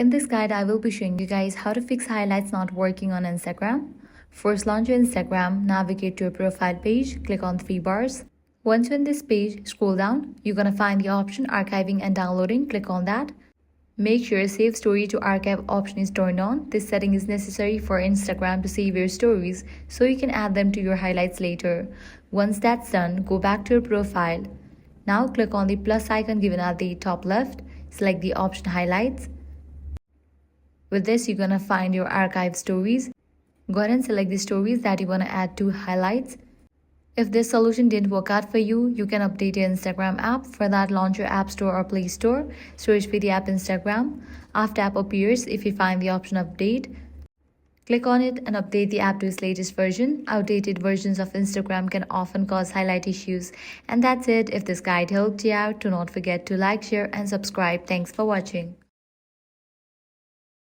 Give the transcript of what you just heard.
In this guide, I will be showing you guys how to fix highlights not working on Instagram. First, launch your Instagram, navigate to your profile page, click on three bars. Once you're in this page, scroll down. You're gonna find the option archiving and downloading. Click on that. Make sure Save Story to Archive option is turned on. This setting is necessary for Instagram to save your stories so you can add them to your highlights later. Once that's done, go back to your profile. Now click on the plus icon given at the top left. Select the option Highlights. With this, you're gonna find your archive stories. Go ahead and select the stories that you wanna add to highlights. If this solution didn't work out for you, you can update your Instagram app. For that, launch your App Store or Play Store. Search for the app Instagram. After app appears, if you find the option Update, click on it and update the app to its latest version. Outdated versions of Instagram can often cause highlight issues. And that's it. If this guide helped you out, do not forget to like, share, and subscribe. Thanks for watching.